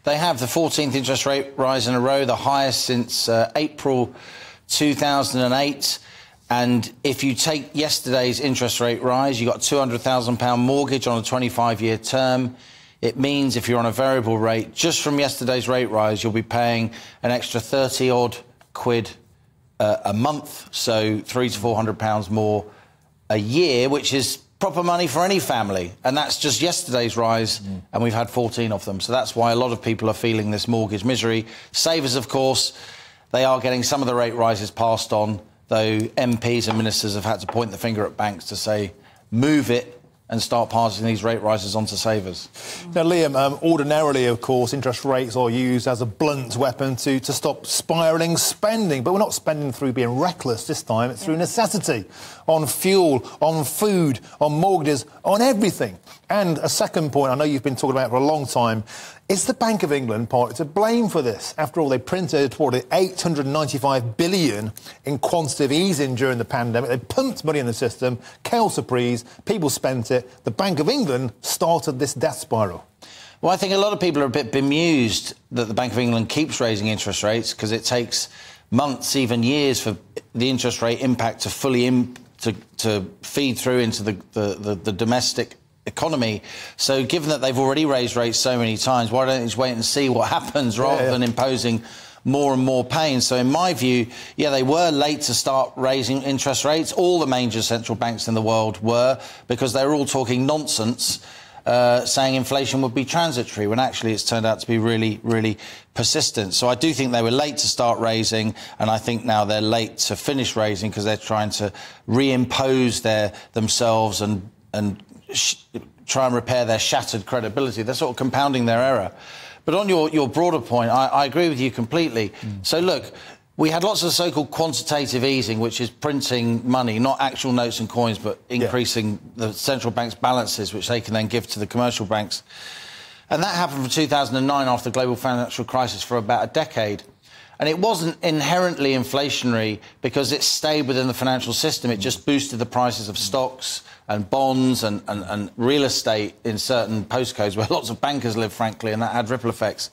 They have the 14th interest rate rise in a row, the highest since April 2008. And if you take yesterday's interest rate rise, you got a £200,000 mortgage on a 25-year term. It means if you're on a variable rate, just from yesterday's rate rise, you'll be paying an extra 30-odd quid a month, so £300 to £400 more a year, which is proper money for any family. And that's just yesterday's rise, and we've had 14 of them. So that's why a lot of people are feeling this mortgage misery. Savers, of course, they are getting some of the rate rises passed on, though MPs and ministers have had to point the finger at banks to say, move it and start passing these rate rises on to savers. Now, Liam, ordinarily, of course, interest rates are used as a blunt weapon to stop spiralling spending. But we're not spending through being reckless this time. It's through necessity, on fuel, on food, on mortgages, on everything. And a second point I know you've been talking about for a long time, is the Bank of England partly to blame for this? After all, they printed toward $895 billion in quantitative easing during the pandemic. They pumped money in the system, chaos surprise, people spent it. The Bank of England started this death spiral. Well, I think a lot of people are a bit bemused that the Bank of England keeps raising interest rates because it takes months, even years, for the interest rate impact to fully to feed through into the domestic economy. So given that they've already raised rates so many times, why don't they just wait and see what happens rather than imposing more and more pain? So in my view, yeah, they were late to start raising interest rates. All the major central banks in the world were, because they were all talking nonsense, saying inflation would be transitory, when actually it's turned out to be really, really persistent. So I do think they were late to start raising, and I think now they're late to finish raising because they're trying to reimpose themselves and try and repair their shattered credibility. They're sort of compounding their error. But on your broader point, I agree with you completely. So, look, we had lots of so-called quantitative easing, which is printing money, not actual notes and coins, but increasing the central bank's balances, which they can then give to the commercial banks. And that happened from 2009 after the global financial crisis for about a decade. And it wasn't inherently inflationary because it stayed within the financial system. It just boosted the prices of stocks and bonds and real estate in certain postcodes where lots of bankers live, frankly, and that had ripple effects.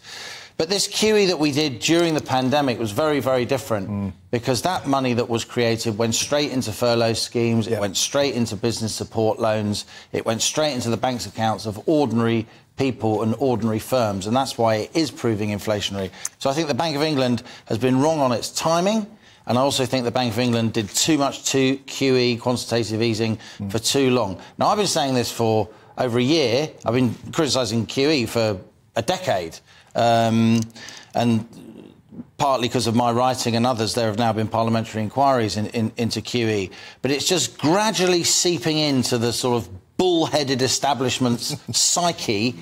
But this QE that we did during the pandemic was very, very different because that money that was created went straight into furlough schemes, it went straight into business support loans, it went straight into the bank's accounts of ordinary people and ordinary firms, and that's why it is proving inflationary. So I think the Bank of England has been wrong on its timing, and I also think the Bank of England did too much QE, quantitative easing, for too long. Now, I've been saying this for over a year. I've been criticising QE for a decade, and partly because of my writing and others, there have now been parliamentary inquiries into QE. But it's just gradually seeping into the sort of bull-headed establishment's psyche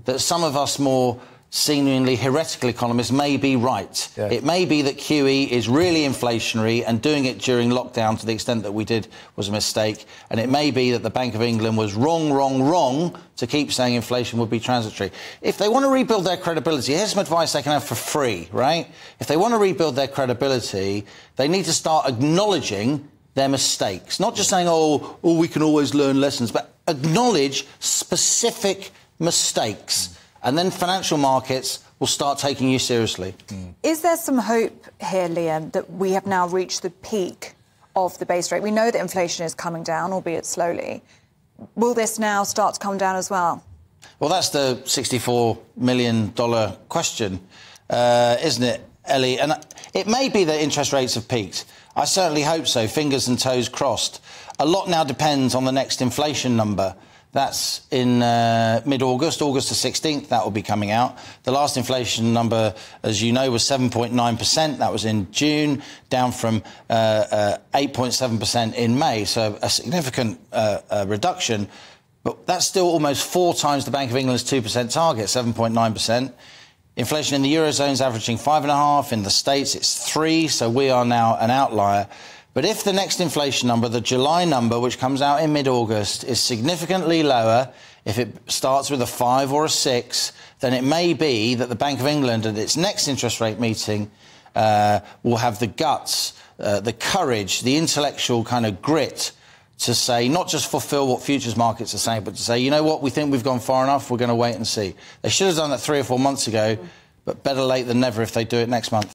that some of us more seemingly heretical economists may be right. It may be that QE is really inflationary and doing it during lockdown to the extent that we did was a mistake, and it may be that the Bank of England was wrong to keep saying inflation would be transitory. If they want to rebuild their credibility, here's some advice they can have for free, right? If they want to rebuild their credibility, they need to start acknowledging their mistakes. Not just saying, oh, we can always learn lessons, but acknowledge specific mistakes. And then financial markets will start taking you seriously. Is there some hope here, Liam, that we have now reached the peak of the base rate? We know that inflation is coming down, albeit slowly. Will this now start to come down as well? Well, that's the $64 million question, isn't it, Ellie? And it may be that interest rates have peaked. I certainly hope so, fingers and toes crossed. A lot now depends on the next inflation number. That's in mid-August, August the 16th, that will be coming out. The last inflation number, as you know, was 7.9%. That was in June, down from 8.7% in May, so a significant reduction. But that's still almost 4 times the Bank of England's 2% target, 7.9%. Inflation in the Eurozone is averaging 5.5%. In the States, it's 3%, so we are now an outlier. But if the next inflation number, the July number, which comes out in mid-August, is significantly lower, if it starts with a 5 or a 6, then it may be that the Bank of England at its next interest rate meeting will have the guts, the courage, the intellectual kind of grit to say, not just fulfil what futures markets are saying, but to say, you know what, we think we've gone far enough, we're going to wait and see. They should have done that 3 or 4 months ago, but better late than never if they do it next month.